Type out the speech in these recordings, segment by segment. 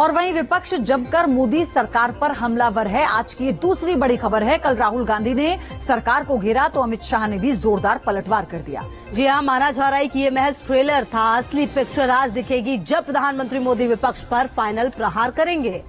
और वहीं विपक्ष जमकर मोदी सरकार पर हमलावर है। आज की ये दूसरी बड़ी खबर है। कल राहुल गांधी ने सरकार को घेरा तो अमित शाह ने भी जोरदार पलटवार कर दिया। जी हां, माना जा रहा है कि ये महज ट्रेलर था। असली पिक्चर आज दिखेगी जब प्रधानमंत्री मोदी विपक्ष पर फाइनल प्रहार करेंगे।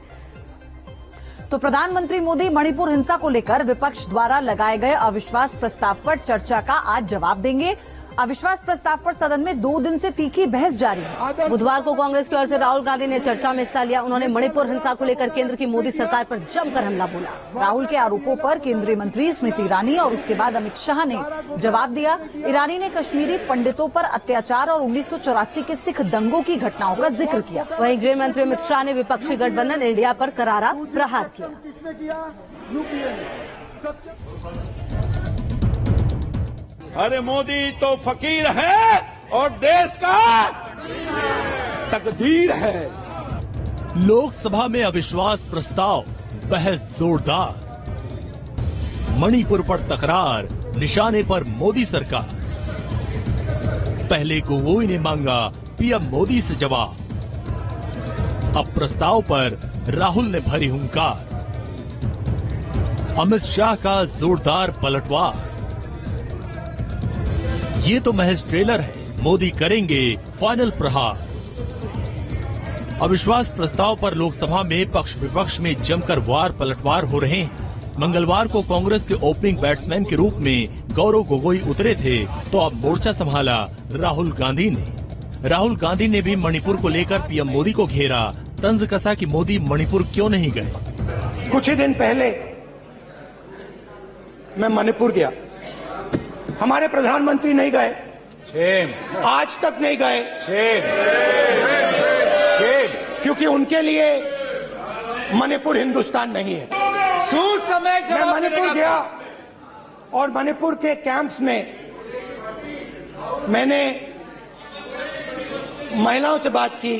तो प्रधानमंत्री मोदी मणिपुर हिंसा को लेकर विपक्ष द्वारा लगाए गए अविश्वास प्रस्ताव पर चर्चा का आज जवाब देंगे। अविश्वास प्रस्ताव पर सदन में 2 दिन से तीखी बहस जारी है। बुधवार को कांग्रेस की ओर से राहुल गांधी ने चर्चा में हिस्सा लिया। उन्होंने मणिपुर हिंसा को लेकर केंद्र की मोदी सरकार पर जमकर हमला बोला। राहुल के आरोपों पर केंद्रीय मंत्री स्मृति ईरानी और उसके बाद अमित शाह ने जवाब दिया। ईरानी ने कश्मीरी पंडितों पर अत्याचार और 1984 के सिख दंगों की घटनाओं का जिक्र किया। वहीं गृह मंत्री अमित शाह ने विपक्षी गठबंधन इंडिया पर करारा प्रहार किया। अरे मोदी तो फकीर है और देश का तकदीर है। लोकसभा में अविश्वास प्रस्ताव, बहस जोरदार। मणिपुर पर तकरार, निशाने पर मोदी सरकार। पहले गोगोई ने मांगा पीएम मोदी से जवाब। अब प्रस्ताव पर राहुल ने भरी हुंकार। अमित शाह का जोरदार पलटवार। ये तो महज ट्रेलर है, मोदी करेंगे फाइनल प्रहार। अविश्वास प्रस्ताव पर लोकसभा में पक्ष विपक्ष में जमकर वार पलटवार हो रहे हैं। मंगलवार को कांग्रेस के ओपनिंग बैट्समैन के रूप में गौरव गोगोई उतरे थे, तो अब मोर्चा संभाला राहुल गांधी ने। राहुल गांधी ने भी मणिपुर को लेकर पीएम मोदी को घेरा। तंज कसा कि मोदी मणिपुर क्यों नहीं गए। कुछ ही दिन पहले मैं मणिपुर गया, हमारे प्रधानमंत्री नहीं गए। शेम। आज तक नहीं गए। शेम। शेम। क्योंकि उनके लिए मणिपुर हिंदुस्तान नहीं है। मैं मणिपुर गया और मणिपुर के कैंप्स में मैंने महिलाओं से बात की,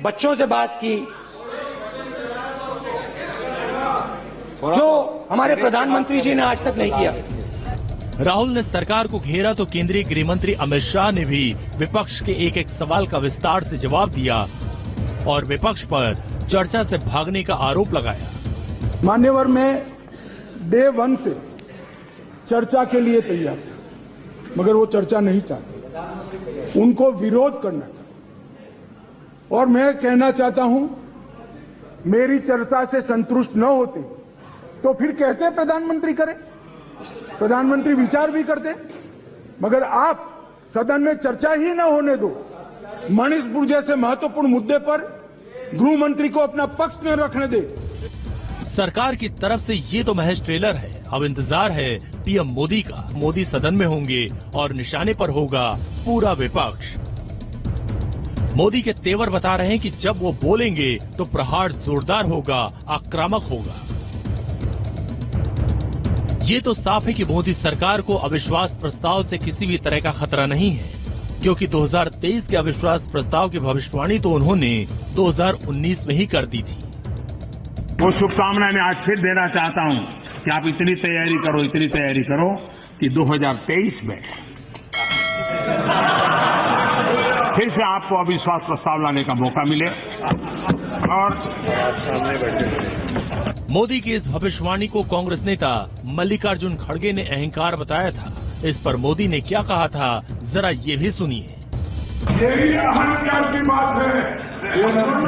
बच्चों से बात की, जो हमारे प्रधानमंत्री जी ने आज तक नहीं किया। राहुल ने सरकार को घेरा तो केंद्रीय गृह मंत्री अमित शाह ने भी विपक्ष के एक एक सवाल का विस्तार से जवाब दिया और विपक्ष पर चर्चा से भागने का आरोप लगाया। मान्यवर, मैं डे 1 से चर्चा के लिए तैयार था, मगर वो चर्चा नहीं चाहते, उनको विरोध करना था। और मैं कहना चाहता हूं, मेरी चर्चा से संतुष्ट न होते तो फिर कहते प्रधानमंत्री करें, प्रधानमंत्री विचार भी करते, मगर आप सदन में चर्चा ही न होने दो। मणिपुर जैसे महत्वपूर्ण मुद्दे पर गृह मंत्री को अपना पक्ष न रखने दे। सरकार की तरफ से ये तो महज ट्रेलर है। अब इंतजार है पीएम मोदी का। मोदी सदन में होंगे और निशाने पर होगा पूरा विपक्ष। मोदी के तेवर बता रहे हैं कि जब वो बोलेंगे तो प्रहार जोरदार होगा, आक्रामक होगा। ये तो साफ है कि मोदी सरकार को अविश्वास प्रस्ताव से किसी भी तरह का खतरा नहीं है, क्योंकि 2023 के अविश्वास प्रस्ताव की भविष्यवाणी तो उन्होंने 2019 में ही कर दी थी। वो शुभकामनाएं मैं आज फिर देना चाहता हूं कि आप इतनी तैयारी करो कि 2023 में फिर से आपको अविश्वास प्रस्ताव लाने का मौका मिले। और मोदी की इस भविष्यवाणी को कांग्रेस नेता मल्लिकार्जुन खड़गे ने अहंकार बताया था। इस पर मोदी ने क्या कहा था, जरा ये भी सुनिए। यही अहंकार की बात है,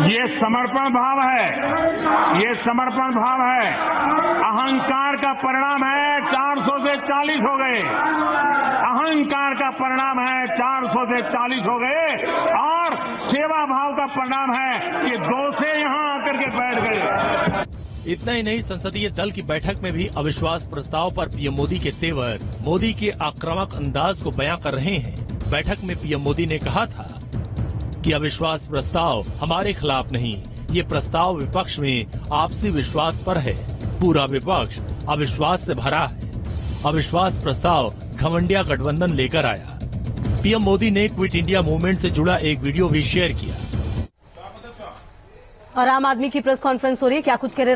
ये समर्पण भाव है, ये समर्पण भाव है। अहंकार का परिणाम है 400 से 40 हो गए। अहंकार का परिणाम है 400 से 40 हो गए और सेवा भाव का परिणाम है कि 2 से यहां आकर के बैठ गए। इतना ही नहीं, संसदीय दल की बैठक में भी अविश्वास प्रस्ताव पर पीएम मोदी के तेवर, मोदी के आक्रामक अंदाज को बयां कर रहे हैं। बैठक में पीएम मोदी ने कहा था कि अविश्वास प्रस्ताव हमारे खिलाफ नहीं, ये प्रस्ताव विपक्ष में आपसी विश्वास पर है। पूरा विपक्ष अविश्वास से भरा है। अविश्वास प्रस्ताव घमंडिया गठबंधन लेकर आया। पीएम मोदी ने क्विट इंडिया मूवमेंट से जुड़ा एक वीडियो भी शेयर किया। और आम आदमी की प्रेस कॉन्फ्रेंस हो रही है, क्या कुछ कह रहे